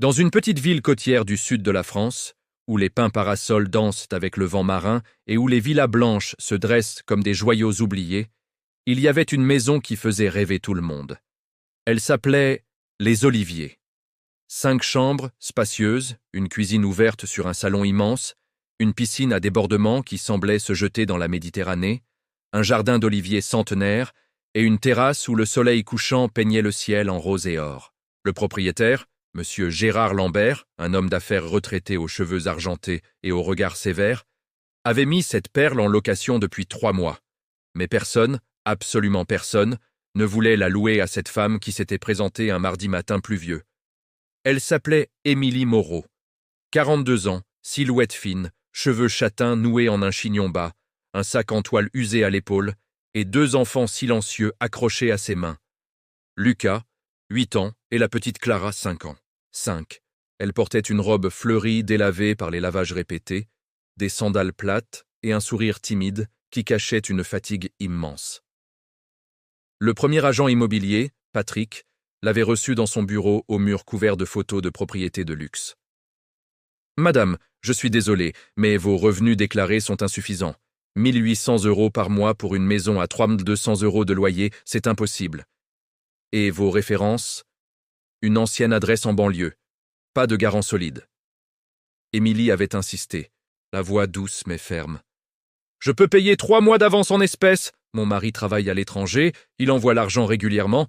Dans une petite ville côtière du sud de la France, où les pins parasols dansent avec le vent marin et où les villas blanches se dressent comme des joyaux oubliés, il y avait une maison qui faisait rêver tout le monde. Elle s'appelait Les Oliviers. 5 chambres spacieuses, une cuisine ouverte sur un salon immense, une piscine à débordement qui semblait se jeter dans la Méditerranée, un jardin d'oliviers centenaire et une terrasse où le soleil couchant peignait le ciel en rose et or. Le propriétaire, Monsieur Gérard Lambert, un homme d'affaires retraité aux cheveux argentés et au regard sévère, avait mis cette perle en location depuis 3 mois. Mais personne, absolument personne, ne voulait la louer à cette femme qui s'était présentée un mardi matin pluvieux. Elle s'appelait Émilie Moreau. 42 ans, silhouette fine, cheveux châtains noués en un chignon bas, un sac en toile usé à l'épaule et 2 enfants silencieux accrochés à ses mains. Lucas, 8 ans, et la petite Clara, 5 ans. 5. Elle portait une robe fleurie délavée par les lavages répétés, des sandales plates et un sourire timide qui cachait une fatigue immense. Le premier agent immobilier, Patrick, l'avait reçue dans son bureau au mur couvert de photos de propriétés de luxe. « Madame, je suis désolé, mais vos revenus déclarés sont insuffisants. 1 800 € par mois pour une maison à 3 200 € de loyer, c'est impossible. Et vos références ? Une ancienne adresse en banlieue. Pas de garant solide. » Émilie avait insisté, la voix douce mais ferme. « Je peux payer 3 mois d'avance en espèces. Mon mari travaille à l'étranger, il envoie l'argent régulièrement.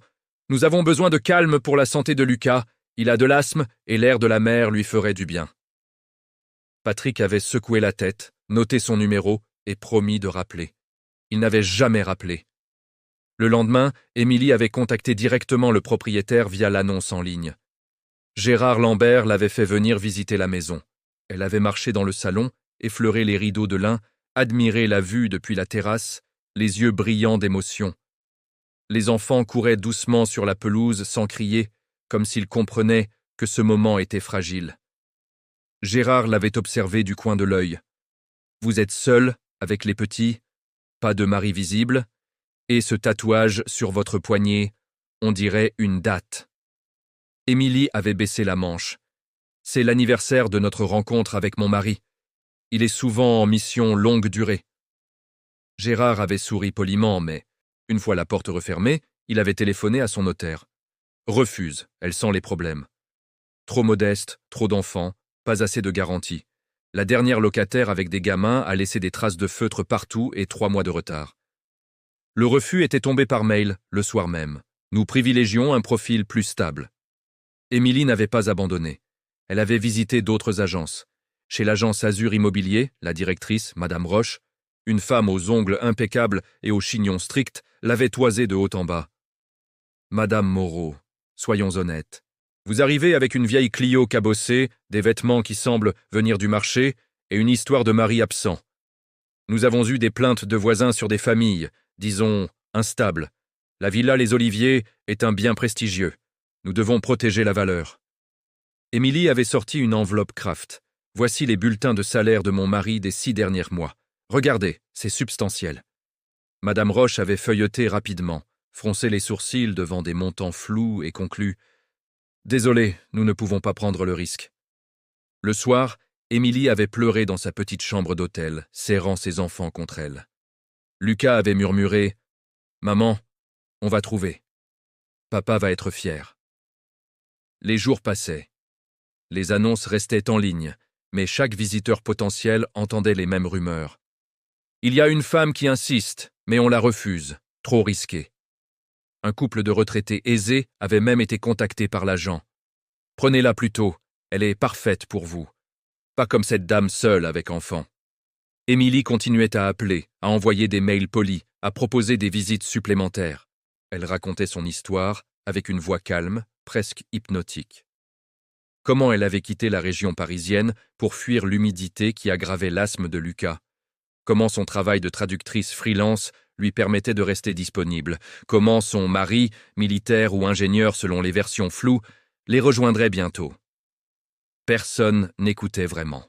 Nous avons besoin de calme pour la santé de Lucas. Il a de l'asthme et l'air de la mer lui ferait du bien. » Patrick avait secoué la tête, noté son numéro et promis de rappeler. Il n'avait jamais rappelé. Le lendemain, Émilie avait contacté directement le propriétaire via l'annonce en ligne. Gérard Lambert l'avait fait venir visiter la maison. Elle avait marché dans le salon, effleuré les rideaux de lin, admiré la vue depuis la terrasse, les yeux brillants d'émotion. Les enfants couraient doucement sur la pelouse sans crier, comme s'ils comprenaient que ce moment était fragile. Gérard l'avait observé du coin de l'œil. « Vous êtes seul, avec les petits, pas de mari visible, et ce tatouage sur votre poignet, on dirait une date. » Émilie avait baissé la manche. « C'est l'anniversaire de notre rencontre avec mon mari. Il est souvent en mission longue durée. » Gérard avait souri poliment, mais, une fois la porte refermée, il avait téléphoné à son notaire. « Refuse, elle sent les problèmes. Trop modeste, trop d'enfants, pas assez de garantie. La dernière locataire avec des gamins a laissé des traces de feutre partout et 3 mois de retard. » Le refus était tombé par mail, le soir même. Nous privilégions un profil plus stable. Émilie n'avait pas abandonné. Elle avait visité d'autres agences. Chez l'agence Azur Immobilier, la directrice, Madame Roche, une femme aux ongles impeccables et aux chignons stricts, l'avait toisée de haut en bas. « Madame Moreau, soyons honnêtes. Vous arrivez avec une vieille Clio cabossée, des vêtements qui semblent venir du marché et une histoire de mari absent. Nous avons eu des plaintes de voisins sur des familles, disons, instables. La villa Les Oliviers est un bien prestigieux. Nous devons protéger la valeur. » Émilie avait sorti une enveloppe Kraft. « Voici les bulletins de salaire de mon mari des 6 derniers mois. Regardez, c'est substantiel. » Madame Roche avait feuilleté rapidement, froncé les sourcils devant des montants flous et conclut « Désolé, nous ne pouvons pas prendre le risque. » Le soir, Émilie avait pleuré dans sa petite chambre d'hôtel, serrant ses enfants contre elle. Lucas avait murmuré « Maman, on va trouver. Papa va être fier. » Les jours passaient. Les annonces restaient en ligne, mais chaque visiteur potentiel entendait les mêmes rumeurs. « Il y a une femme qui insiste, mais on la refuse. Trop risqué. » Un couple de retraités aisés avait même été contacté par l'agent. « Prenez-la plutôt, elle est parfaite pour vous. Pas comme cette dame seule avec enfant. » Émilie continuait à appeler, à envoyer des mails polis, à proposer des visites supplémentaires. Elle racontait son histoire avec une voix calme, presque hypnotique. Comment elle avait quitté la région parisienne pour fuir l'humidité qui aggravait l'asthme de Lucas. Comment son travail de traductrice freelance lui permettait de rester disponible. Comment son mari, militaire ou ingénieur selon les versions floues, les rejoindrait bientôt. Personne n'écoutait vraiment.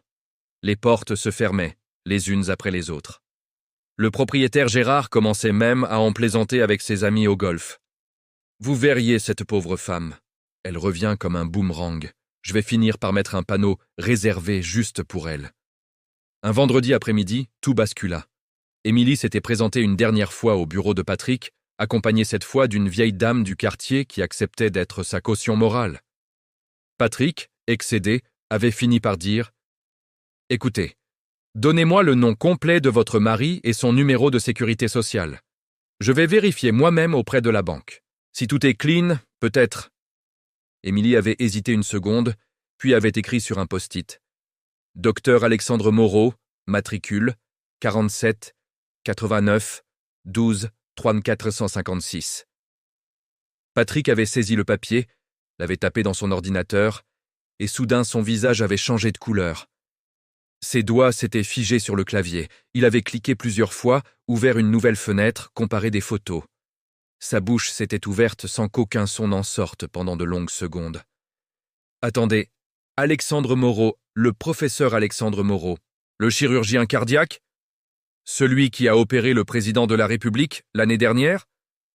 Les portes se fermaient, les unes après les autres. Le propriétaire Gérard commençait même à en plaisanter avec ses amis au golf. « Vous verriez cette pauvre femme. Elle revient comme un boomerang. Je vais finir par mettre un panneau réservé juste pour elle. Un vendredi après-midi, tout bascula. Émilie s'était présentée une dernière fois au bureau de Patrick, accompagnée cette fois d'une vieille dame du quartier qui acceptait d'être sa caution morale. Patrick, excédé, avait fini par dire « Écoutez, donnez-moi le nom complet de votre mari et son numéro de sécurité sociale. Je vais vérifier moi-même auprès de la banque. Si tout est clean, peut-être. » Émilie avait hésité une seconde, puis avait écrit sur un post-it. Docteur Alexandre Moreau, matricule 47 89 12 3456. Patrick avait saisi le papier, l'avait tapé dans son ordinateur, et soudain son visage avait changé de couleur. Ses doigts s'étaient figés sur le clavier. Il avait cliqué plusieurs fois, ouvert une nouvelle fenêtre, comparé des photos. Sa bouche s'était ouverte sans qu'aucun son n'en sorte pendant de longues secondes. Attendez, Alexandre Moreau, le professeur Alexandre Moreau, le chirurgien cardiaque? Celui qui a opéré le président de la République l'année dernière?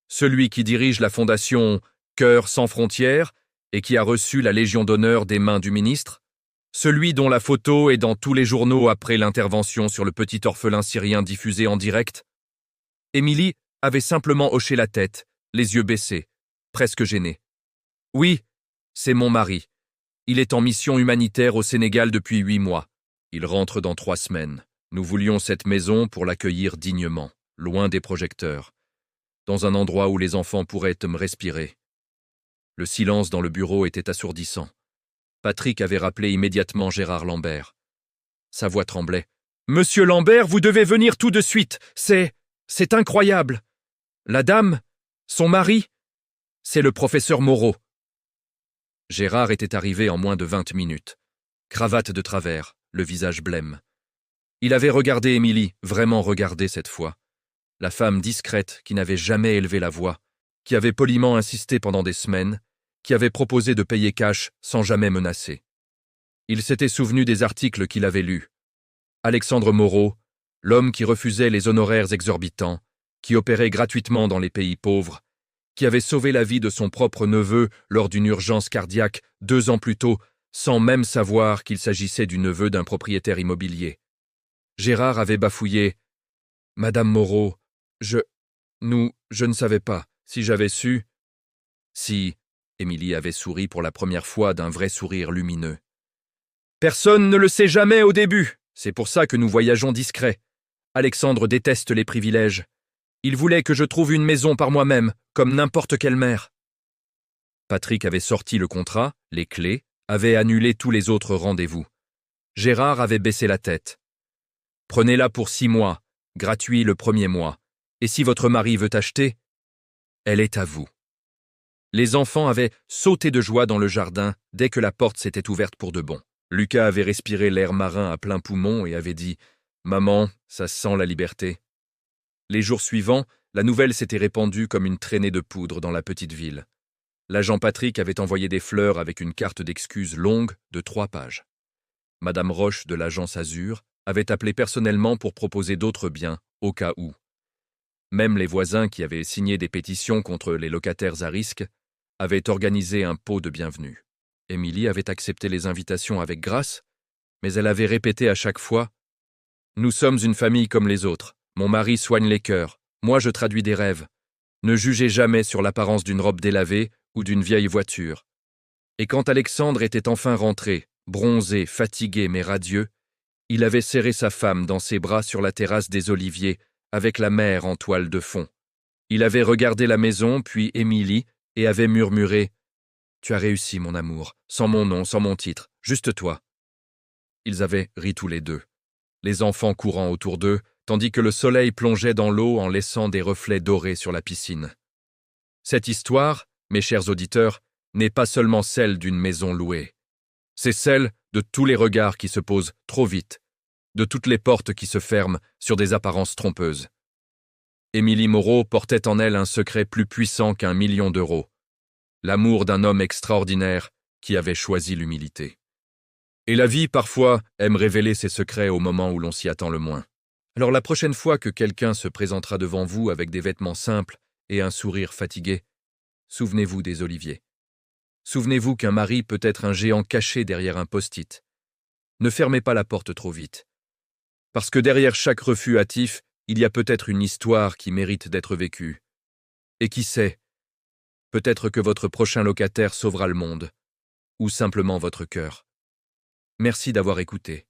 Celui qui dirige la fondation Cœur sans frontières et qui a reçu la Légion d'honneur des mains du ministre? Celui dont la photo est dans tous les journaux après l'intervention sur le petit orphelin syrien diffusée en direct? Émilie avait simplement hoché la tête, les yeux baissés, presque gênée. Oui, c'est mon mari. Il est en mission humanitaire au Sénégal depuis 8 mois. Il rentre dans 3 semaines. Nous voulions cette maison pour l'accueillir dignement, loin des projecteurs, dans un endroit où les enfants pourraient me respirer. Le silence dans le bureau était assourdissant. Patrick avait rappelé immédiatement Gérard Lambert. Sa voix tremblait. « Monsieur Lambert, vous devez venir tout de suite. C'est incroyable. La dame, son mari, c'est le professeur Moreau. » Gérard était arrivé en moins de 20 minutes. Cravate de travers, le visage blême. Il avait regardé Émilie, vraiment regardé cette fois. La femme discrète qui n'avait jamais élevé la voix, qui avait poliment insisté pendant des semaines, qui avait proposé de payer cash sans jamais menacer. Il s'était souvenu des articles qu'il avait lus. Alexandre Moreau, l'homme qui refusait les honoraires exorbitants, qui opérait gratuitement dans les pays pauvres, qui avait sauvé la vie de son propre neveu lors d'une urgence cardiaque 2 ans plus tôt, sans même savoir qu'il s'agissait du neveu d'un propriétaire immobilier. Gérard avait bafouillé. « Madame Moreau, je ne savais pas. Si j'avais su… » Si, Émilie avait souri pour la première fois d'un vrai sourire lumineux. « Personne ne le sait jamais au début. C'est pour ça que nous voyageons discrets. Alexandre déteste les privilèges. Il voulait que je trouve une maison par moi-même, comme n'importe quelle mère. » Patrick avait sorti le contrat, les clés, avait annulé tous les autres rendez-vous. Gérard avait baissé la tête. « Prenez-la pour 6 mois, gratuit le 1er mois. Et si votre mari veut acheter, elle est à vous. » Les enfants avaient sauté de joie dans le jardin dès que la porte s'était ouverte pour de bon. Lucas avait respiré l'air marin à plein poumon et avait dit « Maman, ça sent la liberté. » Les jours suivants, la nouvelle s'était répandue comme une traînée de poudre dans la petite ville. L'agent Patrick avait envoyé des fleurs avec une carte d'excuses longue de 3 pages. Madame Roche de l'agence Azur avait appelé personnellement pour proposer d'autres biens, au cas où. Même les voisins qui avaient signé des pétitions contre les locataires à risque avaient organisé un pot de bienvenue. Émilie avait accepté les invitations avec grâce, mais elle avait répété à chaque fois « Nous sommes une famille comme les autres. Mon mari soigne les cœurs. Moi, je traduis des rêves. Ne jugez jamais sur l'apparence d'une robe délavée ou d'une vieille voiture. » Et quand Alexandre était enfin rentré, bronzé, fatigué mais radieux, il avait serré sa femme dans ses bras sur la terrasse des Oliviers, avec la mer en toile de fond. Il avait regardé la maison, puis Émilie, et avait murmuré « Tu as réussi, mon amour, sans mon nom, sans mon titre, juste toi. » Ils avaient ri tous les deux, les enfants courant autour d'eux, tandis que le soleil plongeait dans l'eau en laissant des reflets dorés sur la piscine. Cette histoire, mes chers auditeurs, n'est pas seulement celle d'une maison louée. C'est celle de tous les regards qui se posent trop vite, de toutes les portes qui se ferment sur des apparences trompeuses. Émilie Moreau portait en elle un secret plus puissant qu'1 million d'euros, l'amour d'un homme extraordinaire qui avait choisi l'humilité. Et la vie, parfois, aime révéler ses secrets au moment où l'on s'y attend le moins. Alors la prochaine fois que quelqu'un se présentera devant vous avec des vêtements simples et un sourire fatigué, souvenez-vous des Oliviers. Souvenez-vous qu'un mari peut être un géant caché derrière un post-it. Ne fermez pas la porte trop vite. Parce que derrière chaque refus hâtif, il y a peut-être une histoire qui mérite d'être vécue. Et qui sait, peut-être que votre prochain locataire sauvera le monde, ou simplement votre cœur. Merci d'avoir écouté.